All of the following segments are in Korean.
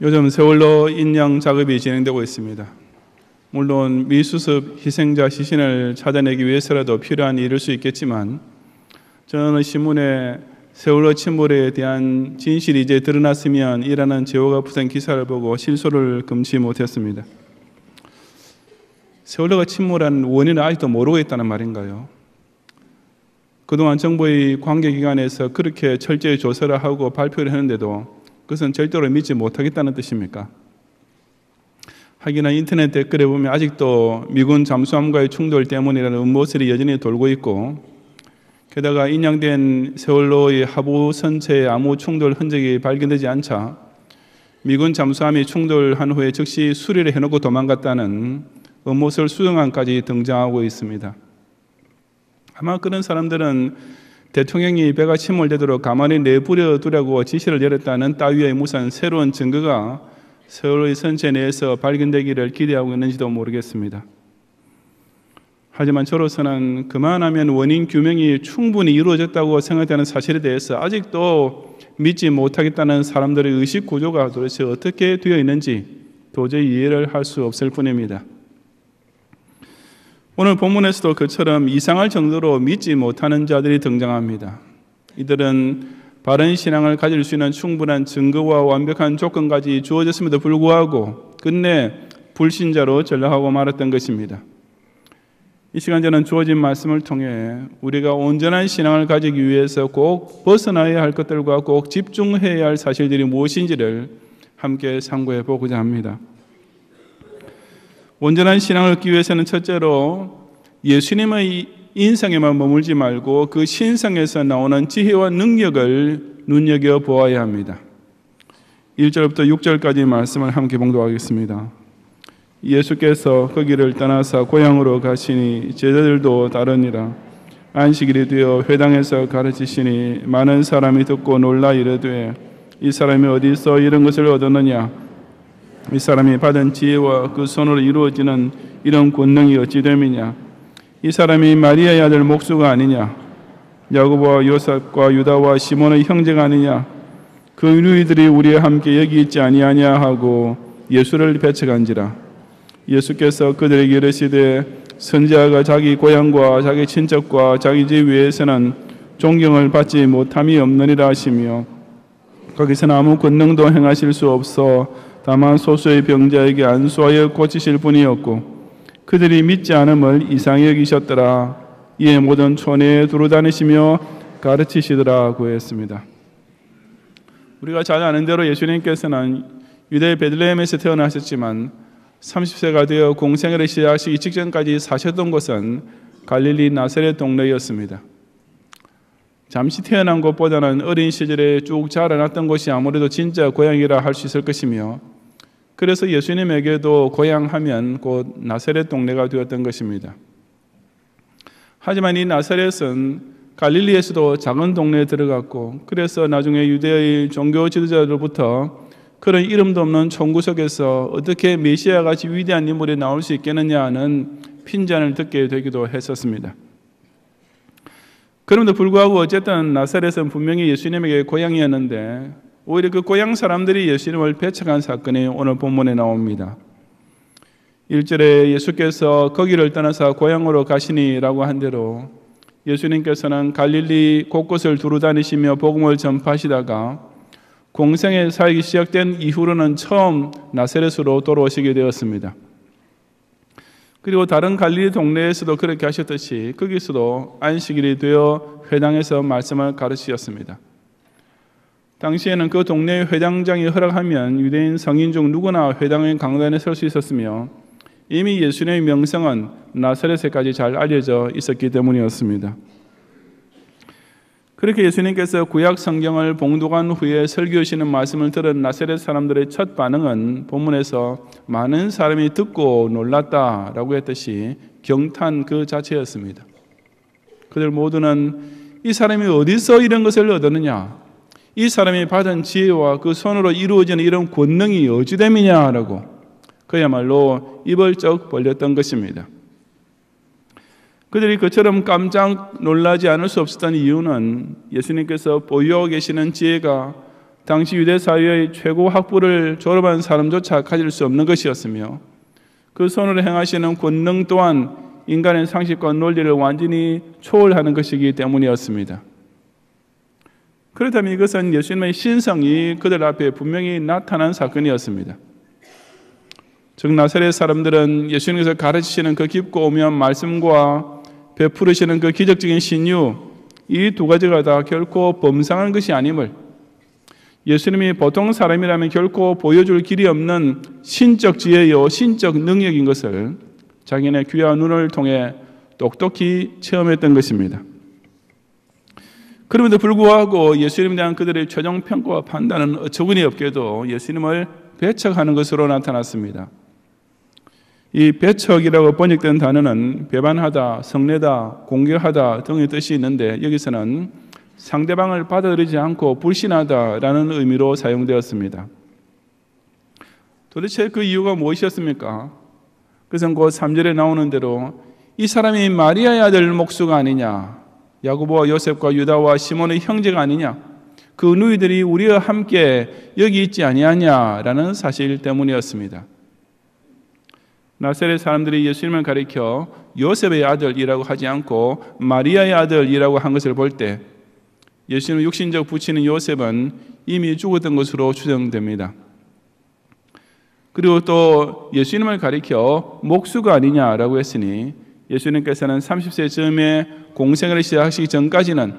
요즘 세월호 인양 작업이 진행되고 있습니다. 물론 미수습 희생자 시신을 찾아내기 위해서라도 필요한 일일 수 있겠지만 저는 신문에 세월호 침몰에 대한 진실이 이제 드러났으면 이라는 제호가 붙은 기사를 보고 실소를 금치 못했습니다. 세월호가 침몰한 원인을 아직도 모르고 있다는 말인가요? 그동안 정부의 관계기관에서 그렇게 철저히 조사를 하고 발표를 했는데도 그것은 절대로 믿지 못하겠다는 뜻입니까? 하기는 인터넷 댓글에 보면 아직도 미군 잠수함과의 충돌 때문이라는 음모설이 여전히 돌고 있고, 게다가 인양된 세월호의 하부 선체에 아무 충돌 흔적이 발견되지 않자 미군 잠수함이 충돌한 후에 즉시 수리를 해놓고 도망갔다는 음모설 수정안까지 등장하고 있습니다. 아마 그런 사람들은 대통령이 배가 침몰되도록 가만히 내버려 두라고 지시를 내렸다는 따위의 무슨 새로운 증거가 세월호의 선체 내에서 발견되기를 기대하고 있는지도 모르겠습니다. 하지만 저로서는 그만하면 원인 규명이 충분히 이루어졌다고 생각되는 사실에 대해서 아직도 믿지 못하겠다는 사람들의 의식 구조가 도대체 어떻게 되어 있는지 도저히 이해를 할 수 없을 뿐입니다. 오늘 본문에서도 그처럼 이상할 정도로 믿지 못하는 자들이 등장합니다. 이들은 바른 신앙을 가질 수 있는 충분한 증거와 완벽한 조건까지 주어졌음에도 불구하고 끝내 불신자로 전락하고 말았던 것입니다. 이 시간 저는 주어진 말씀을 통해 우리가 온전한 신앙을 가지기 위해서 꼭 벗어나야 할 것들과 꼭 집중해야 할 사실들이 무엇인지를 함께 상고해 보고자 합니다. 온전한 신앙을 얻기 위해서는 첫째로 예수님의 인상에만 머물지 말고 그 신상에서 나오는 지혜와 능력을 눈여겨보아야 합니다. 1절부터 6절까지 말씀을 함께 봉독하겠습니다. 예수께서 거기를 떠나사 고향으로 가시니 제자들도 따르니라. 안식일이 되어 회당에서 가르치시니 많은 사람이 듣고 놀라 이르되 이 사람이 어디서 이런 것을 얻었느냐? 이 사람이 받은 지혜와 그 손으로 이루어지는 이런 권능이 어찌 됨이냐? 이 사람이 마리아의 아들 목수가 아니냐? 야고보와 요셉과 유다와 시몬의 형제가 아니냐? 그 누이들이 우리와 함께 여기 있지 아니하냐 하고 예수를 배척한지라. 예수께서 그들에게 이르시되 선지자가 자기 고향과 자기 친척과 자기 집 외에서는 존경을 받지 못함이 없느니라 하시며 거기서는 아무 권능도 행하실 수 없어 다만 소수의 병자에게 안수하여 고치실 뿐이었고 그들이 믿지 않음을 이상히 여기셨더라. 이에 모든 촌에 두루 다니시며 가르치시더라고 했습니다. 우리가 잘 아는 대로 예수님께서는 유대 베들레헴에서 태어나셨지만 30세가 되어 공생애를 시작하시기 직전까지 사셨던 곳은 갈릴리 나사렛 동네였습니다. 잠시 태어난 곳보다는 어린 시절에 쭉 자라났던 곳이 아무래도 진짜 고향이라 할 수 있을 것이며 그래서 예수님에게도 고향하면 곧 나사렛 동네가 되었던 것입니다. 하지만 이 나사렛은 갈릴리에서도 작은 동네에 들어갔고 그래서 나중에 유대의 종교 지도자들로부터 그런 이름도 없는 촌구석에서 어떻게 메시아같이 위대한 인물이 나올 수 있겠느냐 하는 핀잔을 듣게 되기도 했었습니다. 그럼에도 불구하고 어쨌든 나사렛은 분명히 예수님에게 고향이었는데 오히려 그 고향 사람들이 예수님을 배척한 사건이 오늘 본문에 나옵니다. 1절에 예수께서 거기를 떠나서 고향으로 가시니라고 한 대로 예수님께서는 갈릴리 곳곳을 두루 다니시며 복음을 전파하시다가 공생의 사역이 시작된 이후로는 처음 나사렛으로 돌아오시게 되었습니다. 그리고 다른 갈릴리 동네에서도 그렇게 하셨듯이 거기서도 안식일이 되어 회당에서 말씀을 가르치셨습니다. 당시에는 그 동네의 회당장이 허락하면 유대인 성인 중 누구나 회당의 강단에 설 수 있었으며 이미 예수님의 명성은 나사렛에까지 잘 알려져 있었기 때문이었습니다. 그렇게 예수님께서 구약 성경을 봉독한 후에 설교하시는 말씀을 들은 나사렛 사람들의 첫 반응은 본문에서 많은 사람이 듣고 놀랐다라고 했듯이 경탄 그 자체였습니다. 그들 모두는 이 사람이 어디서 이런 것을 얻었느냐? 이 사람이 받은 지혜와 그 손으로 이루어지는 이런 권능이 어찌됨이냐라고 그야말로 입을 쩍 벌렸던 것입니다. 그들이 그처럼 깜짝 놀라지 않을 수 없었던 이유는 예수님께서 보유하고 계시는 지혜가 당시 유대 사회의 최고 학부를 졸업한 사람조차 가질 수 없는 것이었으며 그 손으로 행하시는 권능 또한 인간의 상식과 논리를 완전히 초월하는 것이기 때문이었습니다. 그렇다면 이것은 예수님의 신성이 그들 앞에 분명히 나타난 사건이었습니다. 즉 나사렛 사람들은 예수님께서 가르치시는 그 깊고 오묘한 말씀과 베푸르시는 그 기적적인 신유, 이 두 가지가 다 결코 범상한 것이 아님을, 예수님이 보통 사람이라면 결코 보여줄 길이 없는 신적 지혜요 신적 능력인 것을 자기네 귀와 눈을 통해 똑똑히 체험했던 것입니다. 그럼에도 불구하고 예수님에 대한 그들의 최종 평가와 판단은 어처구니 없게도 예수님을 배척하는 것으로 나타났습니다. 이 배척이라고 번역된 단어는 배반하다, 성내다, 공격하다 등의 뜻이 있는데 여기서는 상대방을 받아들이지 않고 불신하다라는 의미로 사용되었습니다. 도대체 그 이유가 무엇이었습니까? 그것은 곧 3절에 나오는 대로 이 사람이 마리아의 아들 목수가 아니냐, 야고보와 요셉과 유다와 시몬의 형제가 아니냐, 그 누이들이 우리와 함께 여기 있지 아니하냐라는 사실 때문이었습니다. 나사렛 사람들이 예수님을 가리켜 요셉의 아들이라고 하지 않고 마리아의 아들이라고 한 것을 볼 때 예수님의 육신적 부친인 요셉은 이미 죽었던 것으로 추정됩니다. 그리고 또 예수님을 가리켜 목수가 아니냐라고 했으니 예수님께서는 30세 즈음에 공생을 시작하시기 전까지는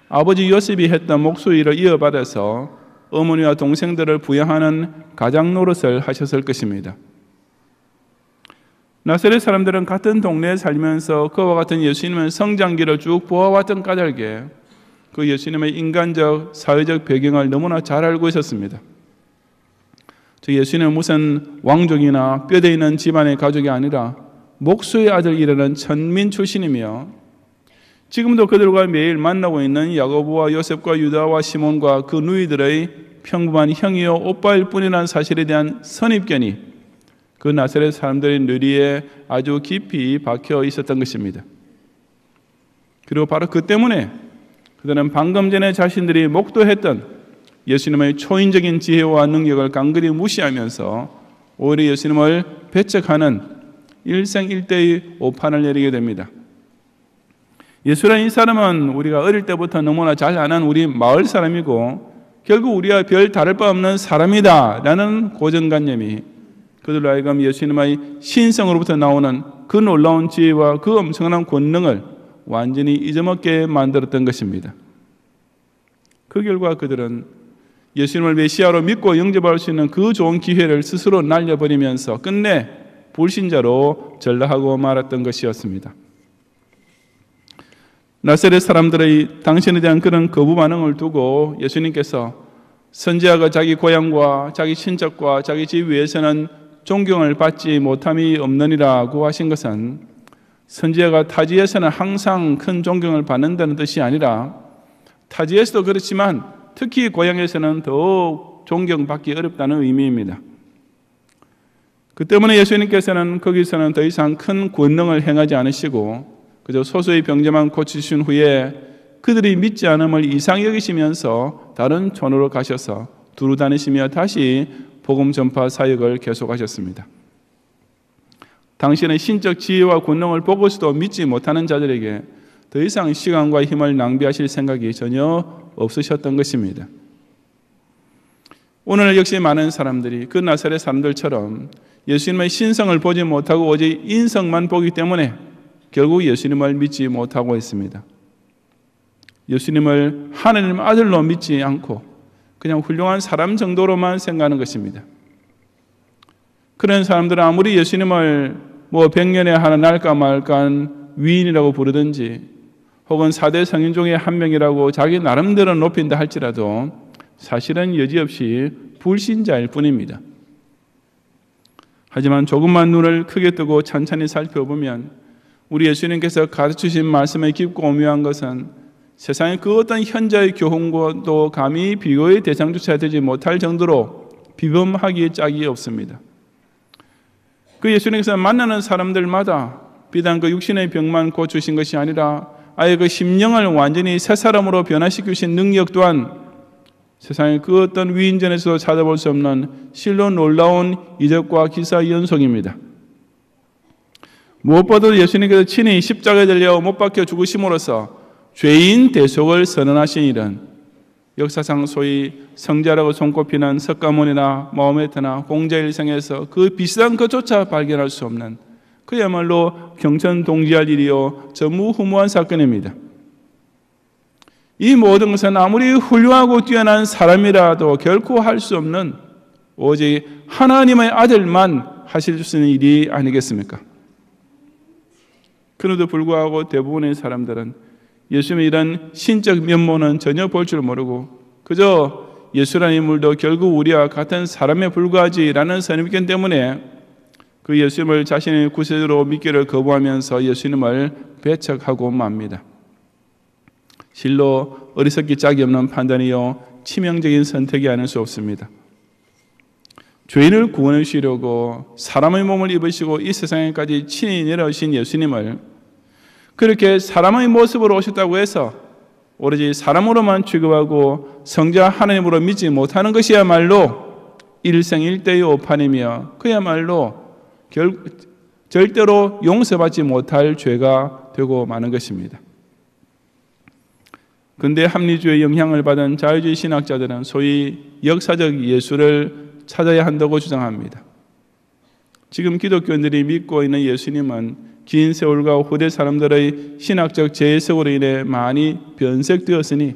아버지 요셉이 했던 목수 일을 이어받아서 어머니와 동생들을 부양하는 가장 노릇을 하셨을 것입니다. 나사렛 사람들은 같은 동네에 살면서 그와 같은 예수님의 성장기를 쭉 보아왔던 까닭에 그 예수님의 인간적, 사회적 배경을 너무나 잘 알고 있었습니다. 즉 예수님은 무슨 왕족이나 뼈대 있는 집안의 가족이 아니라 목수의 아들이라는 천민 출신이며 지금도 그들과 매일 만나고 있는 야고보와 요셉과 유다와 시몬과 그 누이들의 평범한 형이요 오빠일 뿐이라는 사실에 대한 선입견이 그 나사렛 사람들의 뇌리에 아주 깊이 박혀 있었던 것입니다. 그리고 바로 그 때문에 그들은 방금 전에 자신들이 목도했던 예수님의 초인적인 지혜와 능력을 강건히 무시하면서 오히려 예수님을 배척하는 일생일대의 오판을 내리게 됩니다. 예수라는 이 사람은 우리가 어릴 때부터 너무나 잘 아는 우리 마을 사람이고 결국 우리와 별 다를 바 없는 사람이다 라는 고정관념이 그들로 하여금 예수님의 신성으로부터 나오는 그 놀라운 지혜와 그 엄청난 권능을 완전히 잊어먹게 만들었던 것입니다. 그 결과 그들은 예수님을 메시아로 믿고 영접할 수 있는 그 좋은 기회를 스스로 날려버리면서 끝내 불신자로 전락하고 말았던 것이었습니다. 나사렛 사람들의 당신에 대한 그런 거부 반응을 두고 예수님께서 선지자가 자기 고향과 자기 친척과 자기 집 위에서는 존경을 받지 못함이 없느니라고 하신 것은 선지자가 타지에서는 항상 큰 존경을 받는다는 뜻이 아니라 타지에서도 그렇지만 특히 고향에서는 더욱 존경받기 어렵다는 의미입니다. 그 때문에 예수님께서는 거기서는 더 이상 큰 권능을 행하지 않으시고 그저 소수의 병자만 고치신 후에 그들이 믿지 않음을 이상히 여기시면서 다른 촌으로 가셔서 두루 다니시며 다시 복음 전파 사역을 계속하셨습니다. 당신의 신적 지혜와 권능을 보고서도 믿지 못하는 자들에게 더 이상 시간과 힘을 낭비하실 생각이 전혀 없으셨던 것입니다. 오늘 역시 많은 사람들이 그 나사렛 사람들처럼 예수님의 신성을 보지 못하고 오직 인성만 보기 때문에 결국 예수님을 믿지 못하고 있습니다. 예수님을 하나님 아들로 믿지 않고 그냥 훌륭한 사람 정도로만 생각하는 것입니다. 그런 사람들은 아무리 예수님을 100년에 하나 날까 말까한 위인이라고 부르든지 혹은 4대 성인 중에 한 명이라고 자기 나름대로 높인다 할지라도 사실은 여지없이 불신자일 뿐입니다. 하지만 조금만 눈을 크게 뜨고 찬찬히 살펴보면 우리 예수님께서 가르치신 말씀의 깊고 오묘한 것은 세상의 그 어떤 현자의 교훈과도 감히 비교의 대상조차 되지 못할 정도로 비범하기에 짝이 없습니다. 그 예수님께서 만나는 사람들마다 비단 그 육신의 병만 고치신 것이 아니라 아예 그 심령을 완전히 새 사람으로 변화시키신 능력 또한 세상의 그 어떤 위인전에서도 찾아볼 수 없는 실로 놀라운 이적과 기사 연속입니다. 무엇보다도 예수님께서 친히 십자가에 달려 못 박혀 죽으심으로써 죄인 대속을 선언하신 일은 역사상 소위 성자라고 손꼽히는 석가모니나 마호메트나 공자일생에서 그 비슷한 것조차 발견할 수 없는 그야말로 경천동지할 일이요 전무후무한 사건입니다. 이 모든 것은 아무리 훌륭하고 뛰어난 사람이라도 결코 할 수 없는 오직 하나님의 아들만 하실 수 있는 일이 아니겠습니까? 그럼에도 불구하고 대부분의 사람들은 예수님의 이런 신적 면모는 전혀 볼 줄 모르고 그저 예수라는 인물도 결국 우리와 같은 사람에 불과하지라는 선입견 때문에 그 예수님을 자신의 구세주로 믿기를 거부하면서 예수님을 배척하고 맙니다. 실로 어리석기 짝이 없는 판단이요 치명적인 선택이 아닐 수 없습니다. 죄인을 구원해 주시려고 사람의 몸을 입으시고 이 세상에까지 친히 내려오신 예수님을 그렇게 사람의 모습으로 오셨다고 해서 오로지 사람으로만 취급하고 성자 하나님으로 믿지 못하는 것이야말로 일생일대의 오판이며 그야말로 절대로 용서받지 못할 죄가 되고 마는 것입니다. 근대 합리주의 영향을 받은 자유주의 신학자들은 소위 역사적 예수를 찾아야 한다고 주장합니다. 지금 기독교인들이 믿고 있는 예수님은 긴 세월과 후대 사람들의 신학적 재해석으로 인해 많이 변색되었으니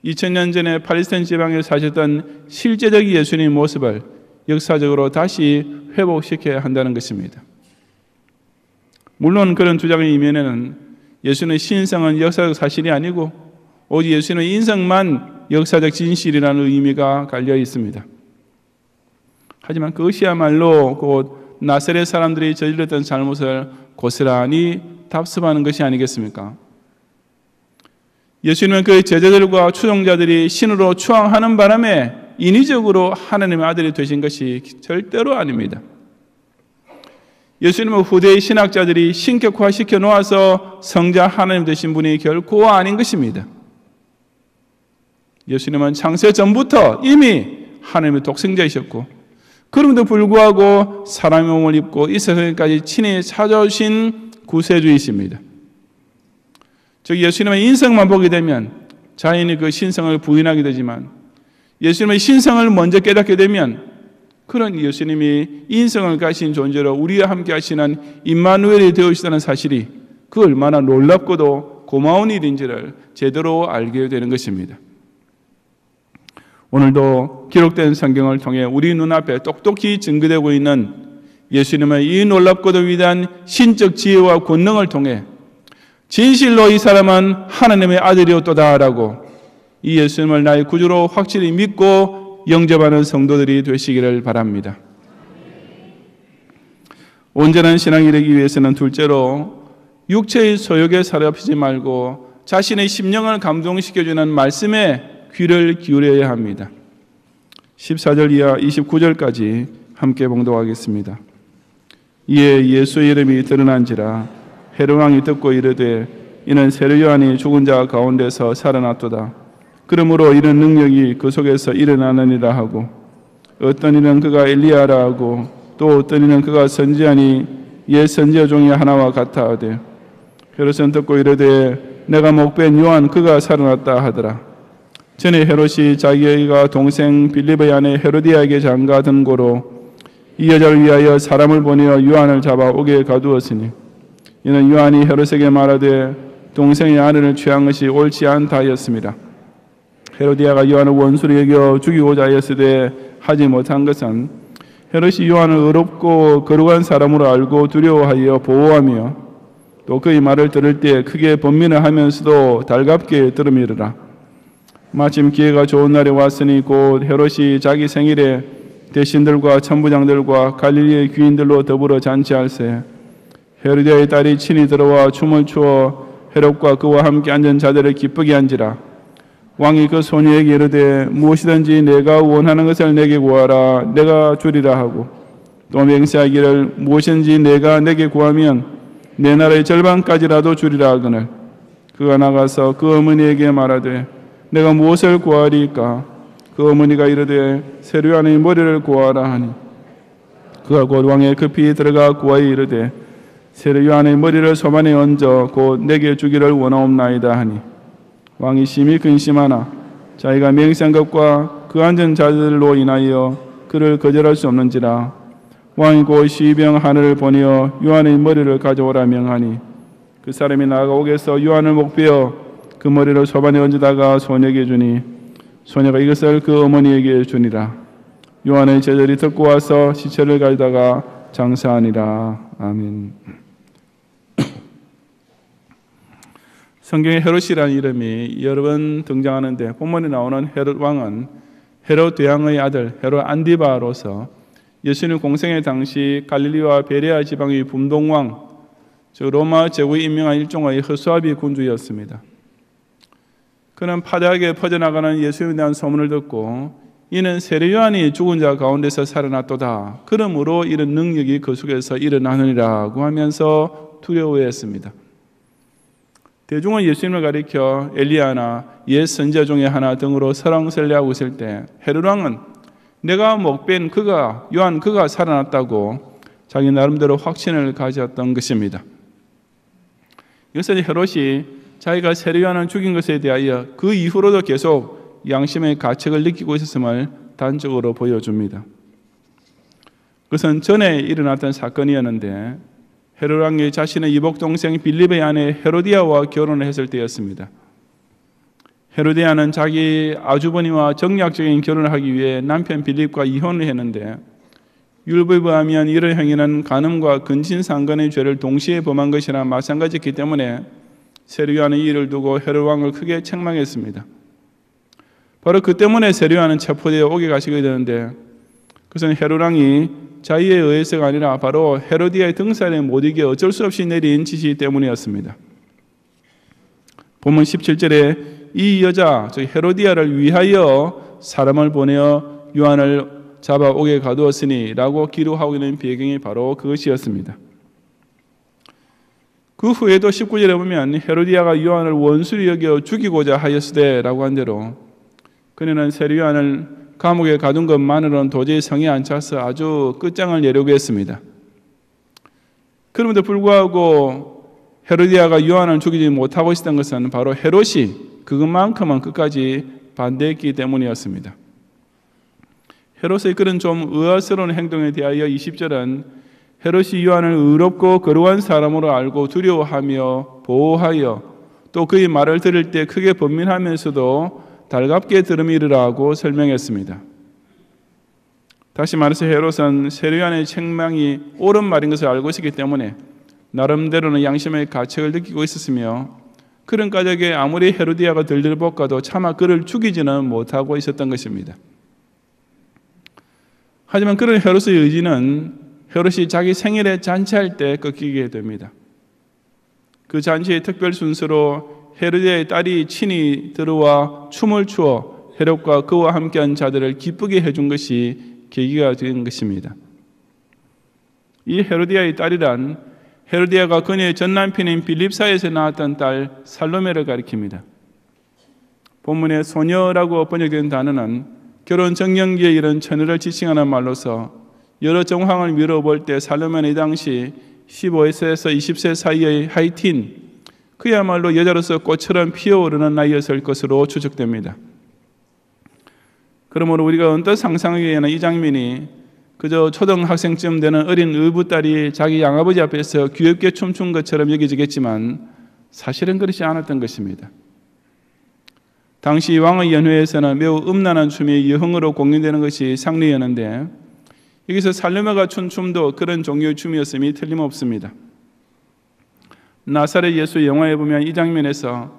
2000년 전에 팔레스타인 지방에 사셨던 실제적 예수님의 모습을 역사적으로 다시 회복시켜야 한다는 것입니다. 물론 그런 주장의 이면에는 예수님의 신성은 역사적 사실이 아니고 오직 예수님의 인성만 역사적 진실이라는 의미가 갈려 있습니다. 하지만 그것이야말로 곧 나사렛 사람들이 저질렀던 잘못을 고스란히 답습하는 것이 아니겠습니까? 예수님은 그의 제자들과 추종자들이 신으로 추앙하는 바람에 인위적으로 하나님의 아들이 되신 것이 절대로 아닙니다. 예수님은 후대의 신학자들이 신격화시켜 놓아서 성자 하나님 되신 분이 결코 아닌 것입니다. 예수님은 창세 전부터 이미 하나님의 독생자이셨고 그럼에도 불구하고 사람의 몸을 입고 이 세상까지 친히 찾아오신 구세주이십니다. 즉 예수님의 인성만 보게 되면 자연히 그 신성을 부인하게 되지만 예수님의 신성을 먼저 깨닫게 되면 그런 예수님이 인성을 가진 존재로 우리와 함께 하시는 임마누엘이 되어주시다는 사실이 그 얼마나 놀랍고도 고마운 일인지를 제대로 알게 되는 것입니다. 오늘도 기록된 성경을 통해 우리 눈앞에 똑똑히 증거되고 있는 예수님의 이 놀랍고도 위대한 신적 지혜와 권능을 통해 진실로 이 사람은 하나님의 아들이었도다라고 이 예수님을 나의 구주로 확실히 믿고 영접하는 성도들이 되시기를 바랍니다. 온전한 신앙이 되기 위해서는 둘째로 육체의 소욕에 사로잡히지 말고 자신의 심령을 감동시켜주는 말씀에 귀를 기울여야 합니다. 14절 이하 29절까지 함께 봉독하겠습니다. 이에 예수의 이름이 드러난지라 헤롯 왕이 듣고 이르되 이는 세례 요한이 죽은 자 가운데서 살아났도다. 그러므로 이런 능력이 그 속에서 일어나느니라 하고 어떤 이는 그가 엘리야라 하고 또 어떤 이는 그가 선지자니 옛 선지자 중에 하나와 같아 하되 헤롯은 듣고 이르되 내가 목벤 요한 그가 살아났다 하더라. 전에 헤롯이 자기가 동생 빌립의 아내 헤로디아에게 장가든 고로 이 여자를 위하여 사람을 보내어 요한을 잡아 옥에 가두었으니 이는 요한이 헤롯에게 말하되 동생의 아내를 취한 것이 옳지 않다 하였습니다. 헤로디아가 요한을 원수로 여겨 죽이고자 하였으되 하지 못한 것은 헤롯이 요한을 의롭고 거룩한 사람으로 알고 두려워하여 보호하며 또 그의 말을 들을 때 크게 번민을 하면서도 달갑게 들음이르라. 마침 기회가 좋은 날이 왔으니 곧 헤롯이 자기 생일에 대신들과 천부장들과 갈릴리의 귀인들로 더불어 잔치할세 헤로디아의 딸이 친히 들어와 춤을 추어 헤롯과 그와 함께 앉은 자들을 기쁘게 한지라. 왕이 그 소녀에게 이르되 무엇이든지 내가 원하는 것을 내게 구하라 내가 주리라 하고 또 맹세하기를 무엇인지 내가 내게 구하면 내 나라의 절반까지라도 주리라 하거늘 그가 나가서 그 어머니에게 말하되 내가 무엇을 구하리까? 그 어머니가 이르되 세류안의 머리를 구하라 하니 그가 곧 왕에 급히 들어가 구하여 이르되 세류안의 머리를 소반에 얹어 곧 내게 주기를 원하옵나이다 하니 왕이 심히 근심하나 자기가 맹세한 것과 그 앉은 자들로 인하여 그를 거절할 수 없는지라 왕이 곧 시병 하늘을 보내어 요한의 머리를 가져오라 명하니 그 사람이 나아가 옥에서 요한을 목베어 그 머리를 소반에 얹다가 소녀에게 주니 소녀가 이것을 그 어머니에게 주니라. 요한의 제자들이 듣고 와서 시체를 가져다가 장사하니라. 아멘. 성경에 헤롯이라는 이름이 여러 번 등장하는데 본문에 나오는 헤롯 왕은 헤롯 대왕의 아들 헤롯 안디바로서 예수님 공생의 당시 갈릴리와 베레아 지방의 분동왕, 즉 로마 제국이 임명한 일종의 허수아비 군주였습니다. 그는 파다하게 퍼져나가는 예수님에 대한 소문을 듣고 이는 세례 요한이 죽은 자 가운데서 살아났도다. 그러므로 이런 능력이 그 속에서 일어나느니라고 하면서 두려워했습니다. 대중은 예수님을 가리켜 엘리야나 옛 선지자 중에 하나 등으로 설왕설래하고 있을 때 헤롯 왕은 내가 목뺀 그가 요한 그가 살아났다고 자기 나름대로 확신을 가졌던 것입니다. 이것은 헤롯이 자기가 세례 요한을 죽인 것에 대하여 그 이후로도 계속 양심의 가책을 느끼고 있었음을 단적으로 보여줍니다. 그것은 전에 일어났던 사건이었는데 헤롯 왕이 자신의 이복 동생 빌립의 아내 헤로디아와 결혼을 했을 때였습니다. 헤로디아는 자기 아주버니와 정략적인 결혼을 하기 위해 남편 빌립과 이혼을 했는데 율법에 의하면 이런 행위는 간음과 근친상간의 죄를 동시에 범한 것이나 마찬가지였기 때문에 세례 요한은 이 일을 두고 헤롯 왕을 크게 책망했습니다. 바로 그 때문에 세례 요한은 체포되어 옥에 가시게 되는데 그것은 헤롯 왕이 자의에 의해서가 아니라 바로 헤로디아의 등살에 못 이겨 어쩔 수 없이 내린 지시 때문이었습니다. 본문 17절에 이 여자, 즉 헤로디아를 위하여 사람을 보내어 요한을 잡아 옥에 가두었으니 라고 기록하고 있는 배경이 바로 그것이었습니다. 그 후에도 19절에 보면 헤로디아가 요한을 원수로 여겨 죽이고자 하였으되 라고 한 대로 그녀는 세례 요한을 감옥에 가둔 것만으로는 도저히 성에 안 차서 아주 끝장을 내려고 했습니다. 그럼에도 불구하고 헤로디아가 요한을 죽이지 못하고 있었던 것은 바로 헤롯이 그것만큼은 끝까지 반대했기 때문이었습니다. 헤롯의 그런 좀 의아스러운 행동에 대하여 20절은 헤롯이 요한을 의롭고 거룩한 사람으로 알고 두려워하며 보호하여 또 그의 말을 들을 때 크게 번민하면서도 달갑게 들음이르라고 설명했습니다. 다시 말해서 헤롯은 세례 요한의 책망이 옳은 말인 것을 알고 있었기 때문에 나름대로는 양심의 가책을 느끼고 있었으며 그런 까닭에 아무리 헤로디아가 들들볶아도 차마 그를 죽이지는 못하고 있었던 것입니다. 하지만 그런 헤롯의 의지는 헤롯이 자기 생일에 잔치할 때 꺾이게 됩니다. 그 잔치의 특별 순서로 헤로디아의 딸이 친히 들어와 춤을 추어 헤롯과 그와 함께한 자들을 기쁘게 해준 것이 계기가 된 것입니다. 이 헤로디아의 딸이란 헤로디아가 그녀의 전 남편인 빌립 사이에서 낳았던 딸 살로메를 가리킵니다. 본문에 소녀라고 번역된 단어는 결혼 정년기에 이른 처녀를 지칭하는 말로서 여러 정황을 미뤄볼 때 살로메는 이 당시 15세에서 20세 사이의 하이틴, 그야말로 여자로서 꽃처럼 피어오르는 나이였을 것으로 추측됩니다. 그러므로 우리가 언뜻 상상하기에는 이 장면이 그저 초등학생쯤 되는 어린 의붓딸이 자기 양아버지 앞에서 귀엽게 춤춘 것처럼 여겨지겠지만 사실은 그렇지 않았던 것입니다. 당시 왕의 연회에서는 매우 음란한 춤이 여흥으로 공연되는 것이 상례였는데 여기서 살로메가 춘 춤도 그런 종류의 춤이었음이 틀림없습니다. 나사렛 예수 영화에 보면 이 장면에서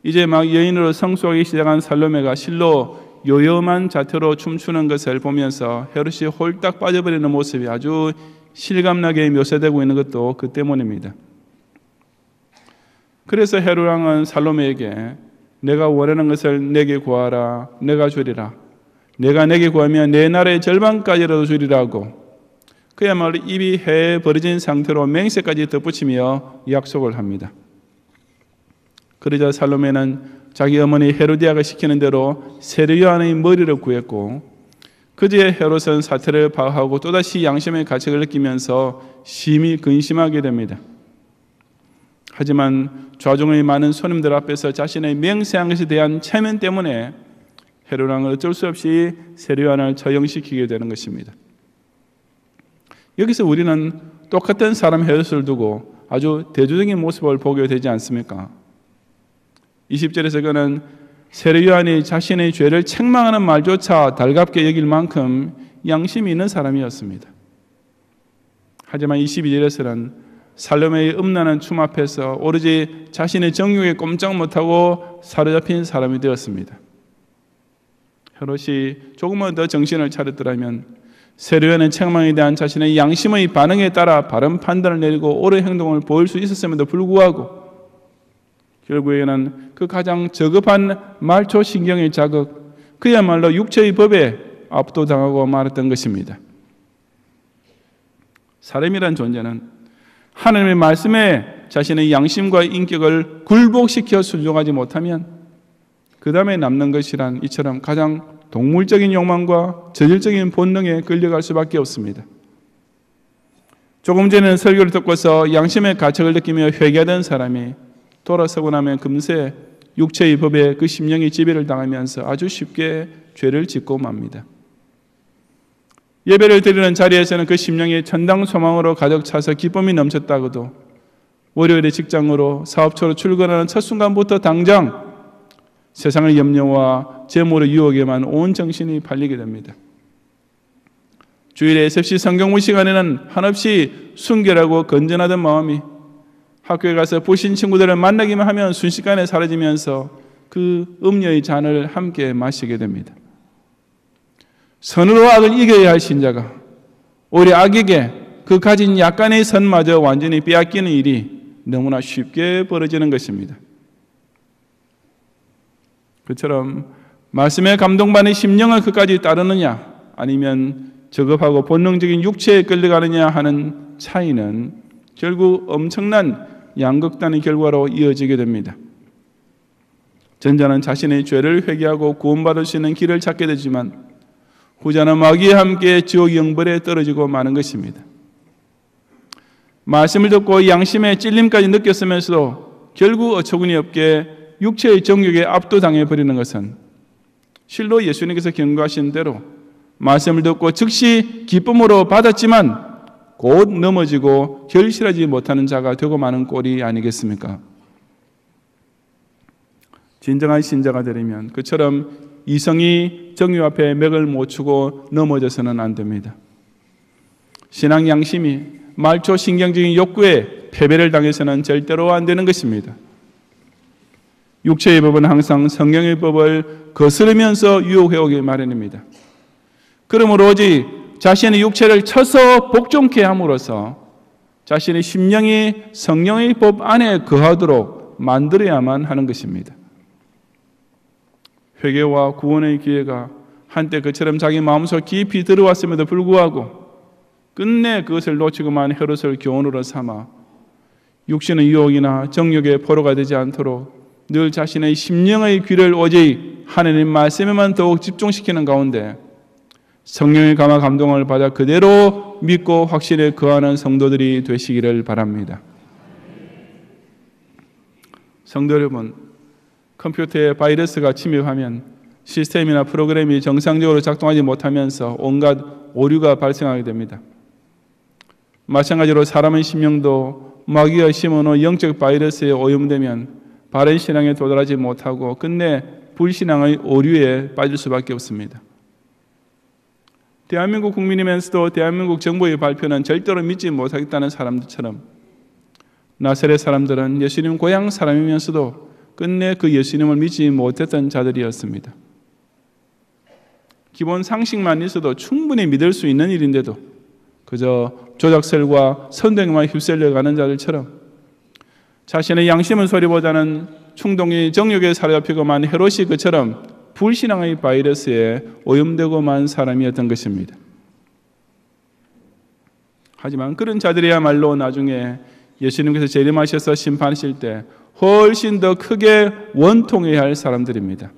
이제 막 여인으로 성숙하기 시작한 살로메가 실로 요염한 자태로 춤추는 것을 보면서 헤롯이 홀딱 빠져버리는 모습이 아주 실감나게 묘사되고 있는 것도 그 때문입니다. 그래서 헤롯 왕은 살로메에게 내가 원하는 것을 내게 구하라, 내가 주리라. 내가 내게 구하면 내 나라의 절반까지라도 주리라고 그야말로 입이 해 버려진 상태로 맹세까지 덧붙이며 약속을 합니다. 그러자 살로메는 자기 어머니 헤로디아가 시키는 대로 세르요한의 머리를 구했고, 그제야 헤롯은 사태를 파악하고 또다시 양심의 가책을 느끼면서 심히 근심하게 됩니다. 하지만 좌중의 많은 손님들 앞에서 자신의 맹세한 것에 대한 체면 때문에 헤롯 왕은 어쩔 수 없이 세르요한을 처형시키게 되는 것입니다. 여기서 우리는 똑같은 사람 헤롯을 두고 아주 대조적인 모습을 보게 되지 않습니까? 20절에서 그는 세르요한이 자신의 죄를 책망하는 말조차 달갑게 여길 만큼 양심이 있는 사람이었습니다. 하지만 22절에서는 살로메의 음란한 춤 앞에서 오로지 자신의 정욕에 꼼짝 못하고 사로잡힌 사람이 되었습니다. 헤롯이 조금만 더 정신을 차렸더라면 세르요한의 책망에 대한 자신의 양심의 반응에 따라 바른 판단을 내리고 옳은 행동을 보일 수 있었음에도 불구하고 결국에는 그 가장 저급한 말초 신경의 자극, 그야말로 육체의 법에 압도당하고 말았던 것입니다. 사람이란 존재는 하나님의 말씀에 자신의 양심과 인격을 굴복시켜 순종하지 못하면 그 다음에 남는 것이란 이처럼 가장 동물적인 욕망과 저질적인 본능에 끌려갈 수밖에 없습니다. 조금 전에는 설교를 듣고서 양심의 가책을 느끼며 회개하던 사람이 돌아서고 나면 금세 육체의 법에 그 심령이 지배를 당하면서 아주 쉽게 죄를 짓고 맙니다. 예배를 드리는 자리에서는 그 심령이 천당 소망으로 가득 차서 기쁨이 넘쳤다고도 월요일에 직장으로 사업처로 출근하는 첫 순간부터 당장 세상의 염려와 재물의 유혹에만 온 정신이 팔리게 됩니다. 주일에 SFC 성경부 시간에는 한없이 순결하고 건전하던 마음이 학교에 가서 보신 친구들을 만나기만 하면 순식간에 사라지면서 그 음료의 잔을 함께 마시게 됩니다. 선으로 악을 이겨야 할 신자가 오히려 악에게 그 가진 약간의 선마저 완전히 빼앗기는 일이 너무나 쉽게 벌어지는 것입니다. 그처럼 말씀에 감동받는 심령을 끝까지 따르느냐 아니면 저급하고 본능적인 육체에 끌려가느냐 하는 차이는 결국 엄청난 양극단의 결과로 이어지게 됩니다. 전자는 자신의 죄를 회개하고 구원받을 수 있는 길을 찾게 되지만 후자는 마귀와 함께 지옥 영벌에 떨어지고 마는 것입니다. 말씀을 듣고 양심의 찔림까지 느꼈으면서도 결국 어처구니 없게 육체의 정욕에 압도당해 버리는 것은 실로 예수님께서 경고하신 대로 말씀을 듣고 즉시 기쁨으로 받았지만 곧 넘어지고 결실하지 못하는 자가 되고 마는 꼴이 아니겠습니까? 진정한 신자가 되려면 그처럼 이성이 정욕 앞에 맥을 못 추고 넘어져서는 안 됩니다. 신앙 양심이 말초 신경적인 욕구에 패배를 당해서는 절대로 안 되는 것입니다. 육체의 법은 항상 성령의 법을 거스르면서 유혹해오기 마련입니다. 그러므로 오직 자신의 육체를 쳐서 복종케 함으로써 자신의 심령이 성령의 법 안에 거하도록 만들어야만 하는 것입니다. 회개와 구원의 기회가 한때 그처럼 자기 마음속 깊이 들어왔음에도 불구하고 끝내 그것을 놓치고만 헤롯을 교훈으로 삼아 육신의 유혹이나 정욕의 포로가 되지 않도록 늘 자신의 심령의 귀를 오직 하나님 말씀에만 더욱 집중시키는 가운데 성령의 감화 감동을 받아 그대로 믿고 확신에 거하는 성도들이 되시기를 바랍니다. 성도 여러분, 컴퓨터에 바이러스가 침입하면 시스템이나 프로그램이 정상적으로 작동하지 못하면서 온갖 오류가 발생하게 됩니다. 마찬가지로 사람의 심령도 마귀가 심어놓은 영적 바이러스에 오염되면 바른 신앙에 도달하지 못하고 끝내 불신앙의 오류에 빠질 수밖에 없습니다. 대한민국 국민이면서도 대한민국 정부의 발표는 절대로 믿지 못하겠다는 사람들처럼 나사렛 사람들은 예수님 고향 사람이면서도 끝내 그 예수님을 믿지 못했던 자들이었습니다. 기본 상식만 있어도 충분히 믿을 수 있는 일인데도 그저 조작설과 선동에만 휩쓸려 가는 자들처럼 자신의 양심의 소리보다는 충동이 정욕에 사로잡히고만 헤롯이 그처럼 불신앙의 바이러스에 오염되고만 사람이었던 것입니다. 하지만 그런 자들이야말로 나중에 예수님께서 재림하셔서 심판하실 때 훨씬 더 크게 원통해야 할 사람들입니다.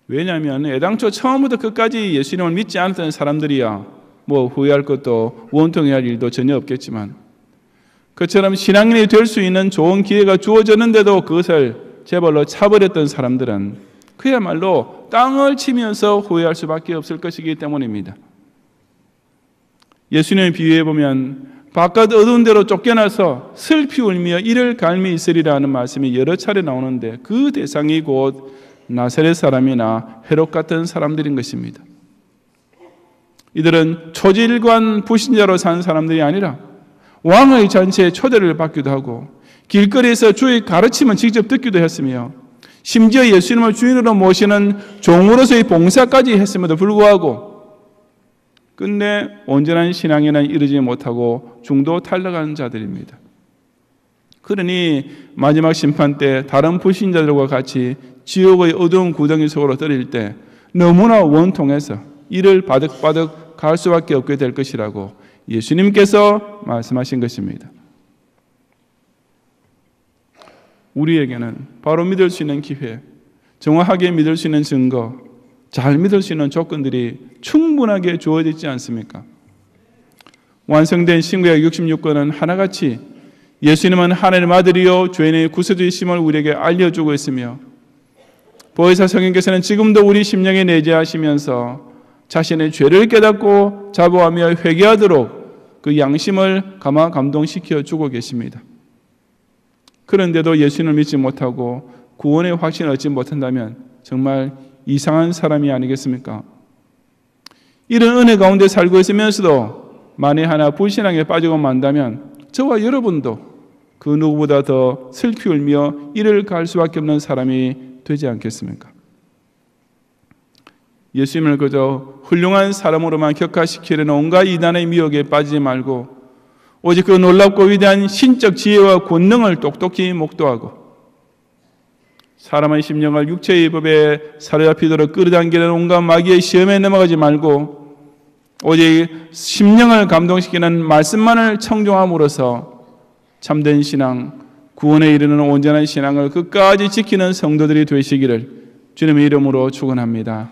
왜냐하면 애당초 처음부터 끝까지 예수님을 믿지 않았던 사람들이야 뭐 후회할 것도 원통해야 할 일도 전혀 없겠지만, 그처럼 신앙인이 될 수 있는 좋은 기회가 주어졌는데도 그것을 제발로 차버렸던 사람들은 그야말로 땅을 치면서 후회할 수밖에 없을 것이기 때문입니다. 예수님의 비유해 보면 바깥 어두운 데로 쫓겨나서 슬피 울며 이를 갈미 있으리라는 말씀이 여러 차례 나오는데, 그 대상이 곧 나사렛 사람이나 헤롯 같은 사람들인 것입니다. 이들은 초질관 불신자로 산 사람들이 아니라 왕의 잔치에 초대를 받기도 하고 길거리에서 주의 가르침을 직접 듣기도 했으며 심지어 예수님을 주인으로 모시는 종으로서의 봉사까지 했음에도 불구하고 끝내 온전한 신앙에는 이르지 못하고 중도 탈락하는 자들입니다. 그러니 마지막 심판 때 다른 불신자들과 같이 지옥의 어두운 구덩이 속으로 떨어질 때 너무나 원통해서 이를 바득바득 갈 수밖에 없게 될 것이라고 예수님께서 말씀하신 것입니다. 우리에게는 바로 믿을 수 있는 기회, 정확하게 믿을 수 있는 증거, 잘 믿을 수 있는 조건들이 충분하게 주어지지 않습니까? 완성된 신구약 66권은 하나같이 예수님은 하나님의 아들이요 죄인의 구세주이심을 우리에게 알려주고 있으며, 보혜사 성령께서는 지금도 우리 심령에 내재하시면서 자신의 죄를 깨닫고 자부하며 회개하도록 그 양심을 감동시켜 주고 계십니다. 그런데도 예수님을 믿지 못하고 구원의 확신을 얻지 못한다면 정말 이상한 사람이 아니겠습니까? 이런 은혜 가운데 살고 있으면서도 만에 하나 불신앙에 빠지고 만다면 저와 여러분도 그 누구보다 더 슬피 울며 이를 갈 수밖에 없는 사람이 되지 않겠습니까? 예수님을 그저 훌륭한 사람으로만 격화시키려는 온갖 이단의 미혹에 빠지지 말고 오직 그 놀랍고 위대한 신적 지혜와 권능을 똑똑히 목도하고 사람의 심령을 육체의 법에 사로잡히도록 끌어당기는 온갖 마귀의 시험에 넘어가지 말고 오직 심령을 감동시키는 말씀만을 청종함으로써 참된 신앙, 구원에 이르는 온전한 신앙을 끝까지 지키는 성도들이 되시기를 주님의 이름으로 축원합니다.